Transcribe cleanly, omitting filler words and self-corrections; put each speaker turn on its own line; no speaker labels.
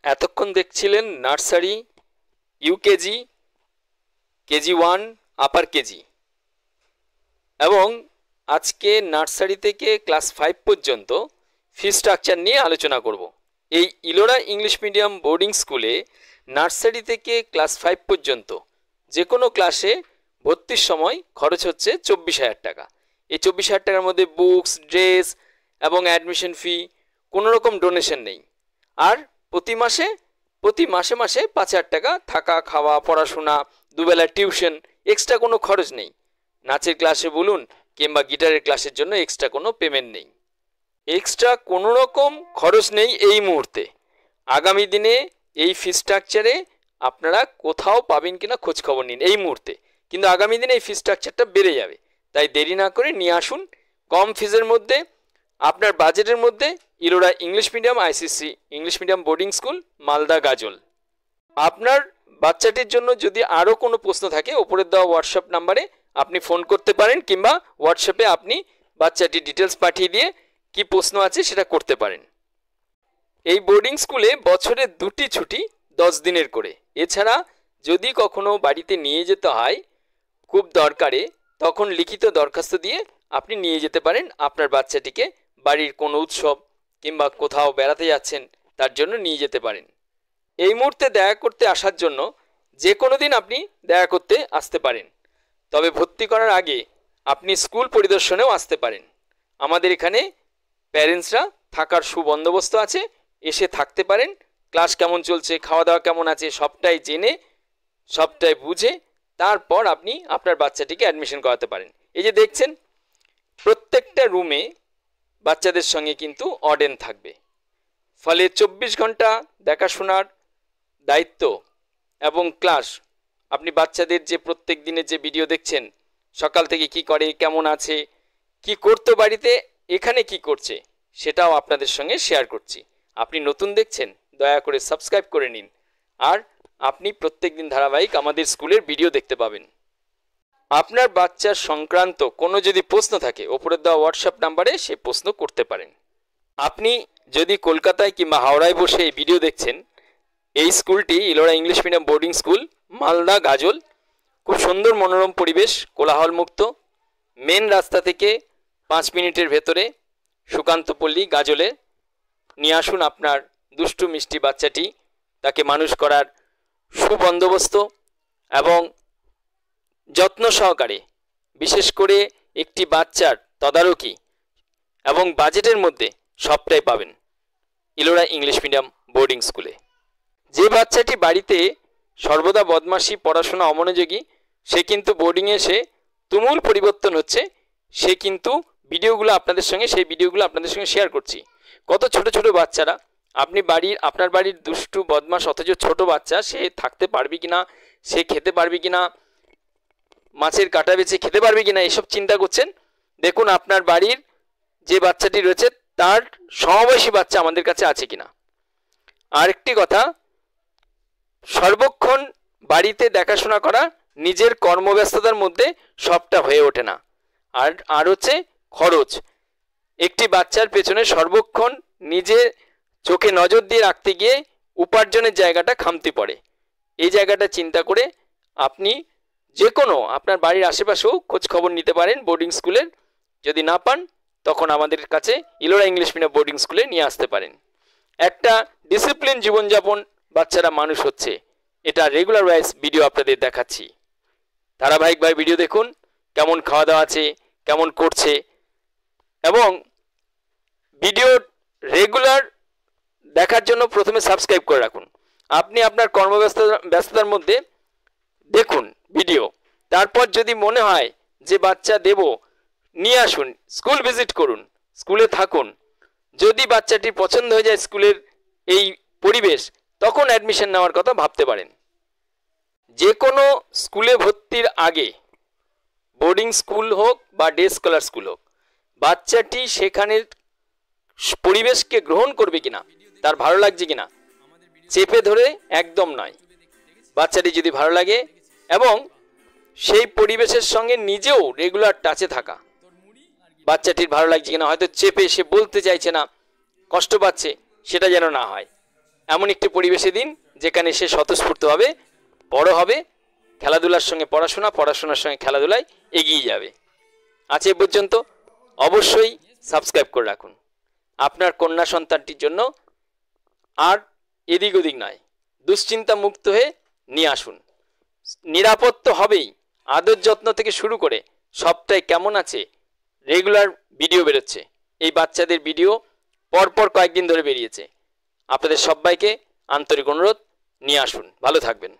এতক্ষণ দেখছিলেন nursery, UKG, KG 1, আপার KG এবং আজকে নার্সারি থেকে ক্লাস 5 পর্যন্ত ফি স্ট্রাকচার নিয়ে আলোচনা করব। এই ইলোরা ইংলিশ মিডিয়াম বোর্ডিং স্কুলে নার্সারি থেকে ক্লাস 5 পর্যন্ত যে কোনো ক্লাসে ভর্তির সময় খরচ হচ্ছে 24,000 টাকা। এই 24,000 টাকার মধ্যে বুকস, ড্রেস এবং অ্যাডমিশন ফি, কোনো রকম ডোনেশন নেই। আর প্রতি মাসে 5,000 টাকা থাকা, খাওয়া, পড়াশোনা, দুবেলা টিউশন, এক্সট্রা কোনো খরচ নেই। নাচের ক্লাসে বলুন কিংবা গিটারের ক্লাসের জন্য এক্সট্রা কোনো পেমেন্ট নেই। এক্সট্রা কোনো রকম খরচ নেই এই মুহূর্তে। আগামী দিনে এই ফি স্ট্রাকচারে আপনারা কোথাও পাবেন কিনা খোঁজ খবর নিন এই মুহূর্তে, কিন্তু আগামী দিনে এই ফি স্ট্রাকচারটা বেড়ে যাবে। তাই দেরি না করে নিয়ে আসুন কম ফিজের মধ্যে, আপনার বাজেটের মধ্যে Ellora English medium ICC English medium boarding school, Malda Gazole. আপনার বাচ্চাটির জন্য যদি আরও কোনো প্রশ্ন থাকে ওপরের দেওয়া হোয়াটসঅ্যাপ নাম্বারে আপনি ফোন করতে পারেন, কিংবা হোয়াটসঅ্যাপে আপনি বাচ্চাটির ডিটেলস পাঠিয়ে দিয়ে কি প্রশ্ন আছে সেটা করতে পারেন। এই বোর্ডিং স্কুলে বছরে 2টি ছুটি 10 দিনের করে। এছাড়া যদি কখনো বাড়িতে নিয়ে যেতে হয় খুব দরকারে, তখন লিখিত দরখাস্ত দিয়ে আপনি নিয়ে যেতে পারেন আপনার বাচ্চাটিকে। বাড়ির কোনো উৎসব কিংবা কোথাও বেড়াতে যাচ্ছেন তার জন্য নিয়ে যেতে পারেন। এই মুহূর্তে দেখা করতে আসার জন্য যে কোনো দিন আপনি দেখা করতে আসতে পারেন, তবে ভর্তি করার আগে আপনি স্কুল পরিদর্শনেও আসতে পারেন। আমাদের এখানে প্যারেন্টসরা থাকার সুবন্দোবস্ত আছে, এসে থাকতে পারেন। ক্লাস কেমন চলছে, খাওয়া দাওয়া কেমন আছে, সবটাই জেনে সবটাই বুঝে তারপর আপনি আপনার বাচ্চাটিকে অ্যাডমিশন করাতে পারেন। এই যে দেখছেন প্রত্যেকটা রুমে বাচ্চাদের সঙ্গে কিন্তু ওয়ার্ডেন থাকবে, ফলে 24 ঘন্টা দেখাশোনার দায়িত্ব এবং ক্লাস। আপনি বাচ্চাদের যে প্রত্যেক দিনের যে ভিডিও দেখছেন, সকাল থেকে কি করে, কেমন আছে, কি করতো বাড়িতে, এখানে কি করছে, সেটাও আপনাদের সঙ্গে শেয়ার করছি। আপনি নতুন দেখছেন, দয়া করে সাবস্ক্রাইব করে নিন, আর আপনি প্রত্যেক দিন ধারাবাহিক আমাদের স্কুলের ভিডিও দেখতে পাবেন। আপনার বাচ্চার সংক্রান্ত কোনো যদি প্রশ্ন থাকে ওপরের দেওয়া হোয়াটসঅ্যাপ নাম্বারে সে প্রশ্ন করতে পারেন। আপনি যদি কলকাতায় কিংবা হাওড়ায় বসে এই ভিডিও দেখছেন, এই স্কুলটি Ellora English medium boarding school, Malda Gazole. খুব সুন্দর মনোরম পরিবেশ, কোলাহলমুক্ত। মেন রাস্তা থেকে 5 মিনিটের ভেতরে সুকান্তপল্লী গাজলে। নিয়ে আসুন আপনার দুষ্টু মিষ্টি বাচ্চাটি, তাকে মানুষ করার সুবন্দোবস্ত এবং যত্ন সহকারে, বিশেষ করে একটি বাচ্চার তদারকি এবং বাজেটের মধ্যে সবটাই পাবেন ইলোরা ইংলিশ মিডিয়াম বোর্ডিং স্কুলে। যে বাচ্চাটি বাড়িতে সর্বদা বদমাশি, পড়াশোনা অমনোযোগী, সে কিন্তু বোর্ডিংয়ে এসে তুমুল পরিবর্তন হচ্ছে। সে কিন্তু সেই ভিডিওগুলো আপনাদের সঙ্গে শেয়ার করছি। কত ছোট ছোট বাচ্চারা, আপনার বাড়ির দুষ্টু বদমাশ অথচ ছোট বাচ্চা, সে থাকতে পারবে কিনা, সে খেতে পারবে কিনা, মাছের কাঁটা বেছে খেতে পারবে কিনা, এসব চিন্তা করছেন। দেখুন আপনার বাড়ির যে বাচ্চাটি রয়েছে তার সমবয়সী বাচ্চা আমাদের কাছে আছে কিনা। আরেকটি কথা, সর্বক্ষণ বাড়িতে দেখাশোনা করা নিজের কর্মব্যস্ততার মধ্যে সবটা হয়ে ওঠে না। আর হচ্ছে খরচ। একটি বাচ্চার পেছনে সর্বক্ষণ নিজে চোখে নজর দিয়ে রাখতে গিয়ে উপার্জনের জায়গাটা খামতি পড়ে। এই জায়গাটা চিন্তা করে আপনি যে কোনো আপনার বাড়ির আশেপাশেও খোঁজ খবর নিতে পারেন বোর্ডিং স্কুলের। যদি না পান তখন আমাদের কাছে ইলোরা ইংলিশ মিডিয়াম বোর্ডিং স্কুলে নিয়ে আসতে পারেন। একটা ডিসিপ্লিন জীবনযাপন বাচ্চারা মানুষ হচ্ছে, এটা রেগুলার ওয়াইজ ভিডিও আপনাদের দেখাচ্ছি। ধারাবাহিকভাবে ভিডিও দেখুন, কেমন খাওয়া দাওয়া আছে, কেমন করছে, এবং ভিডিও রেগুলার দেখার জন্য প্রথমে সাবস্ক্রাইব করে রাখুন। আপনি আপনার ব্যস্ততার মধ্যে দেখুন ভিডিও, তারপর যদি মনে হয় যে বাচ্চা দেব, নিয়ে আসুন, স্কুল ভিজিট করুন, স্কুলে থাকুন। যদি বাচ্চাটির পছন্দ হয়ে যায় স্কুলের এই পরিবেশ, তখন অ্যাডমিশন নেওয়ার কথা ভাবতে পারেন। যে কোনো স্কুলে ভর্তির আগে, বোর্ডিং স্কুল হোক বা ডে স্কলার স্কুল হোক, বাচ্চাটি সেখানের পরিবেশকে গ্রহণ করবে কিনা, তার ভালো লাগছে কিনা, চেপে ধরে একদম নয়। বাচ্চাটি যদি ভালো লাগে এবং সেই পরিবেশের সঙ্গে নিজেও রেগুলার টাচে থাকা, বাচ্চাটির ভালো লাগছে কিনা, হয়তো চেপে সে বলতে চাইছে না, কষ্ট পাচ্ছে, সেটা যেন না হয়। এমন একটি পরিবেশে দিন যেখানে সে স্বতঃস্ফূর্তভাবে বড় হবে, খেলাধুলার সঙ্গে পড়াশোনা, পড়াশোনার সঙ্গে খেলাধুলায় এগিয়ে যাবে। আজ এ পর্যন্ত। অবশ্যই সাবস্ক্রাইব করে রাখুন আপনার কন্যা সন্তানটির জন্য। আর এদিক ওদিক নয়, দুশ্চিন্তা মুক্ত হয়ে নিয়ে আসুন। নিরাপদ তো হবেই, আদর যত্ন থেকে শুরু করে সবটাই কেমন আছে, রেগুলার ভিডিও বেরোচ্ছে। এই বাচ্চাদের ভিডিও পরপর কয়েকদিন ধরে বেরিয়েছে। আপনাদের সবাইকে আন্তরিক অনুরোধ, নিয়ে আসুন, ভালো থাকবেন।